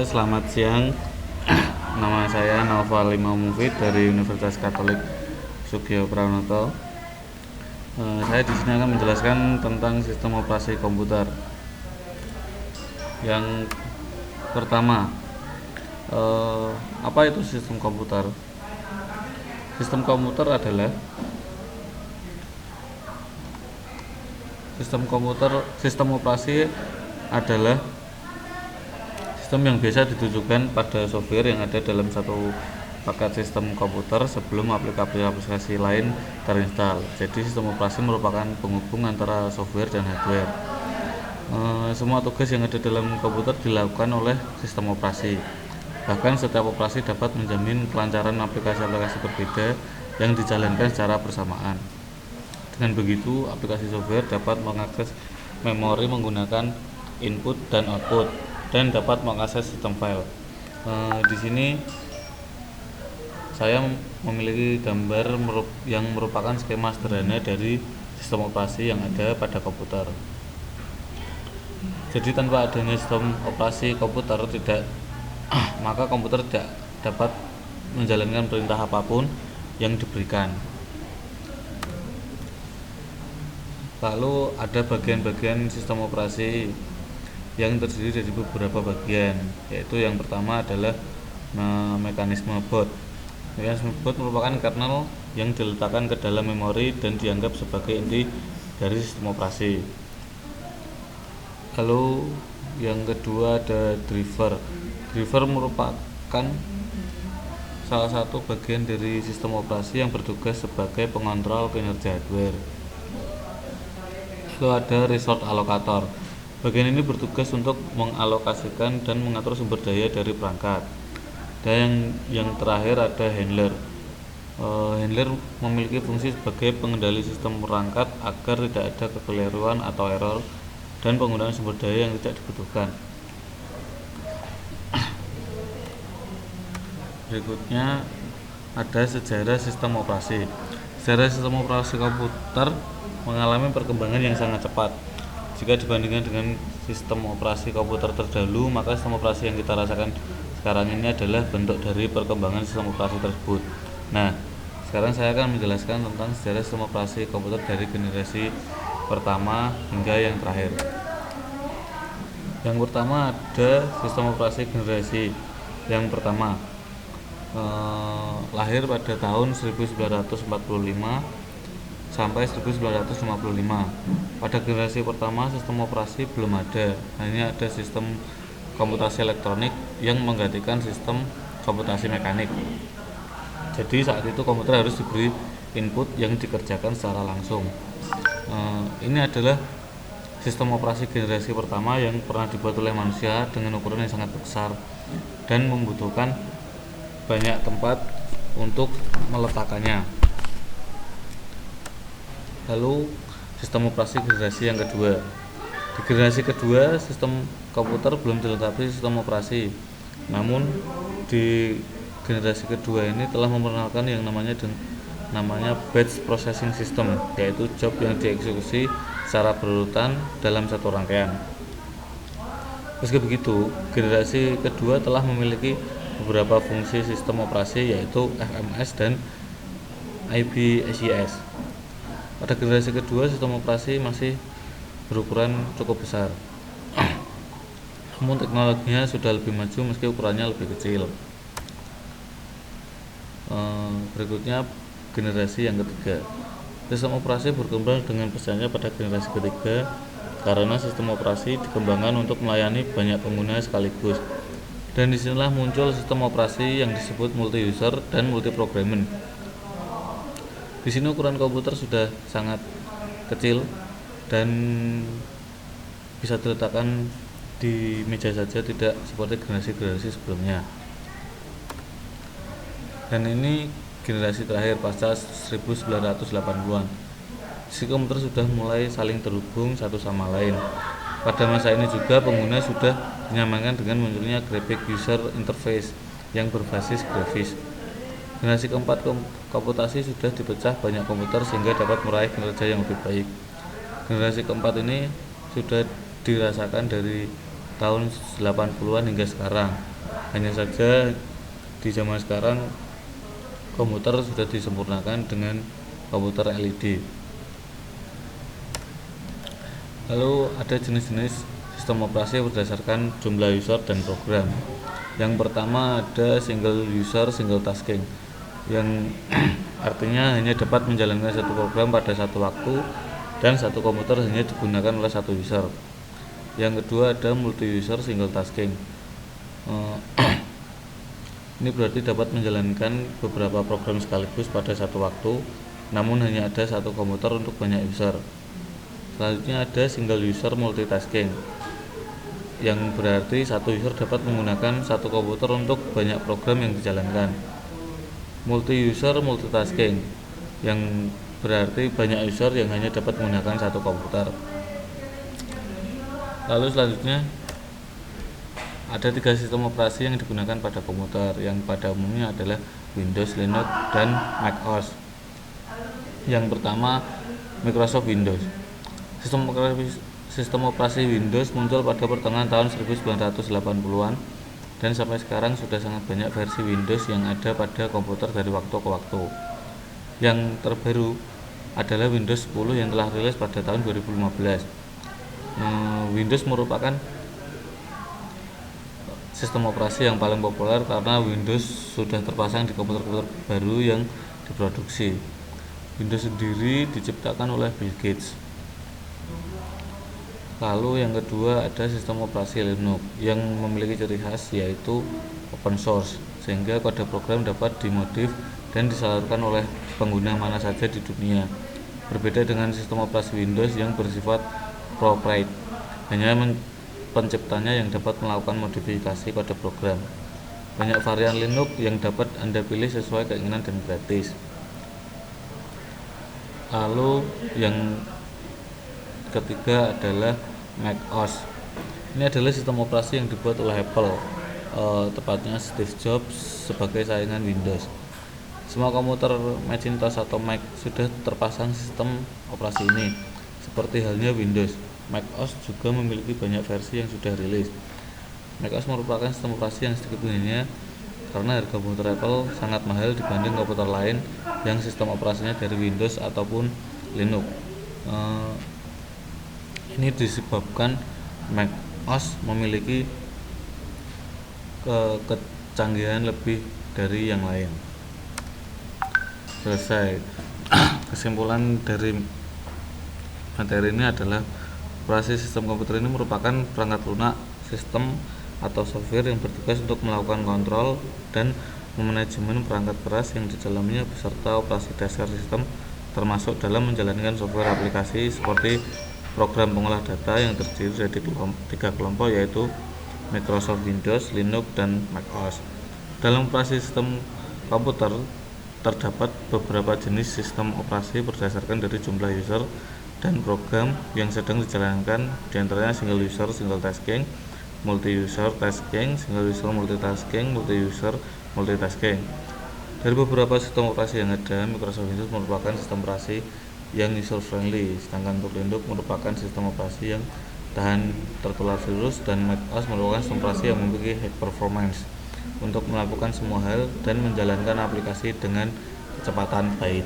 Selamat siang. Nama saya Naufal Imam Mufid dari Universitas Katolik Sugio Pranoto. Saya di sini akan menjelaskan tentang sistem operasi komputer. Yang pertama, apa itu sistem komputer? Sistem komputer adalah sistem operasi adalah sistem yang biasa ditujukan pada software yang ada dalam satu paket sistem komputer sebelum aplikasi lain terinstall. Jadi sistem operasi merupakan penghubung antara software dan hardware. Semua tugas yang ada dalam komputer dilakukan oleh sistem operasi. Bahkan setiap operasi dapat menjamin kelancaran aplikasi-aplikasi berbeda yang dijalankan secara bersamaan. Dengan begitu, aplikasi software dapat mengakses memori menggunakan input dan output dan dapat mengakses sistem file. Di sini saya memiliki gambar yang merupakan skema sederhana dari sistem operasi yang ada pada komputer. Jadi tanpa adanya sistem operasi komputer maka komputer tidak dapat menjalankan perintah apapun yang diberikan. Lalu ada bagian-bagian sistem operasi yang terdiri dari beberapa bagian, yaitu yang pertama adalah mekanisme boot. Mekanisme boot merupakan kernel yang diletakkan ke dalam memori dan dianggap sebagai inti dari sistem operasi. Lalu yang kedua ada driver. Driver merupakan salah satu bagian dari sistem operasi yang bertugas sebagai pengontrol kinerja hardware. Lalu ada resource allocator. Bagian ini bertugas untuk mengalokasikan dan mengatur sumber daya dari perangkat. Dan yang terakhir ada handler. Handler memiliki fungsi sebagai pengendali sistem perangkat agar tidak ada kekeliruan atau error dan penggunaan sumber daya yang tidak dibutuhkan. Berikutnya ada sejarah sistem operasi. Sejarah sistem operasi komputer mengalami perkembangan yang sangat cepat. Jika dibandingkan dengan sistem operasi komputer terdahulu, maka sistem operasi yang kita rasakan sekarang ini adalah bentuk dari perkembangan sistem operasi tersebut. Nah, sekarang saya akan menjelaskan tentang sejarah sistem operasi komputer dari generasi pertama hingga yang terakhir. Yang pertama ada sistem operasi generasi yang pertama, lahir pada tahun 1945 sampai 1955. Pada generasi pertama sistem operasi belum ada, hanya ada sistem komputasi elektronik yang menggantikan sistem komputasi mekanik. Jadi saat itu komputer harus diberi input yang dikerjakan secara langsung. Ini adalah sistem operasi generasi pertama yang pernah dibuat oleh manusia dengan ukuran yang sangat besar dan membutuhkan banyak tempat untuk meletakkannya. Lalu sistem operasi generasi yang kedua. Di generasi kedua sistem komputer belum dilengkapi sistem operasi. Namun di generasi kedua ini telah memperkenalkan yang namanya batch processing system, yaitu job yang dieksekusi secara berurutan dalam satu rangkaian. Meski begitu, generasi kedua telah memiliki beberapa fungsi sistem operasi, yaitu FMS dan IBSIS. Pada generasi kedua sistem operasi masih berukuran cukup besar. Namun teknologinya sudah lebih maju meski ukurannya lebih kecil. Berikutnya generasi yang ketiga. Sistem operasi berkembang dengan pesatnya pada generasi ketiga karena sistem operasi dikembangkan untuk melayani banyak pengguna sekaligus. Dan disinilah muncul sistem operasi yang disebut multi-user dan multi-programming. Di sini ukuran komputer sudah sangat kecil dan bisa diletakkan di meja saja, tidak seperti generasi-generasi sebelumnya. Dan ini generasi terakhir pasca 1980-an. Si komputer sudah mulai saling terhubung satu sama lain. Pada masa ini juga pengguna sudah dinamakan dengan munculnya graphic user interface yang berbasis grafis. Generasi keempat komputasi sudah dipecah banyak komputer sehingga dapat meraih kinerja yang lebih baik. Generasi keempat ini sudah dirasakan dari tahun 80-an hingga sekarang. Hanya saja di zaman sekarang komputer sudah disempurnakan dengan komputer LED. Lalu ada jenis-jenis sistem operasi berdasarkan jumlah user dan program. Yang pertama ada single user single tasking, yang artinya hanya dapat menjalankan satu program pada satu waktu dan satu komputer hanya digunakan oleh satu user. Yang kedua ada multi user single tasking. Ini berarti dapat menjalankan beberapa program sekaligus pada satu waktu, namun hanya ada satu komputer untuk banyak user. Selanjutnya ada single user multitasking, yang berarti satu user dapat menggunakan satu komputer untuk banyak program yang dijalankan. Multi user multitasking, yang berarti banyak user yang hanya dapat menggunakan satu komputer. Lalu selanjutnya ada 3 sistem operasi yang digunakan pada komputer, yang pada umumnya adalah Windows, Linux, dan macOS. Yang pertama Microsoft Windows. Sistem operasi Windows muncul pada pertengahan tahun 1980-an dan sampai sekarang sudah sangat banyak versi Windows yang ada pada komputer dari waktu ke waktu. Yang terbaru adalah Windows 10 yang telah rilis pada tahun 2015. Windows merupakan sistem operasi yang paling populer karena Windows sudah terpasang di komputer-komputer baru yang diproduksi. Windows sendiri diciptakan oleh Bill Gates. Lalu yang kedua ada sistem operasi Linux yang memiliki ciri khas yaitu open source, sehingga kode program dapat dimodif dan disalurkan oleh pengguna mana saja di dunia. Berbeda dengan sistem operasi Windows yang bersifat proprietary, hanya penciptanya yang dapat melakukan modifikasi kode program. Banyak varian Linux yang dapat Anda pilih sesuai keinginan dan gratis. Lalu yang ketiga adalah macOS. Ini adalah sistem operasi yang dibuat oleh Apple, tepatnya Steve Jobs sebagai saingan Windows. Semua komputer Macintosh atau Mac sudah terpasang sistem operasi ini, seperti halnya Windows. macOS juga memiliki banyak versi yang sudah rilis. macOS merupakan sistem operasi yang sedikit uniknya karena harga komputer Apple sangat mahal dibanding komputer lain yang sistem operasinya dari Windows ataupun Linux. Ini disebabkan macOS memiliki kecanggihan lebih dari yang lain. Selesai. Kesimpulan dari materi ini adalah operasi sistem komputer ini merupakan perangkat lunak sistem atau software yang bertugas untuk melakukan kontrol dan memanajemen perangkat keras yang di dalamnya beserta operasi dasar sistem, termasuk dalam menjalankan software aplikasi seperti program pengolah data yang terdiri dari 3 kelompok yaitu Microsoft Windows, Linux, dan macOS. Dalam operasi sistem komputer terdapat beberapa jenis sistem operasi berdasarkan dari jumlah user dan program yang sedang dijalankan, diantaranya single user single tasking, multi user tasking, single user multitasking, multi user multitasking. Dari beberapa sistem operasi yang ada, Microsoft Windows merupakan sistem operasi yang user friendly, sedangkan untuk Linux merupakan sistem operasi yang tahan tertular virus, dan macOS merupakan sistem operasi yang memiliki high performance untuk melakukan semua hal dan menjalankan aplikasi dengan kecepatan baik.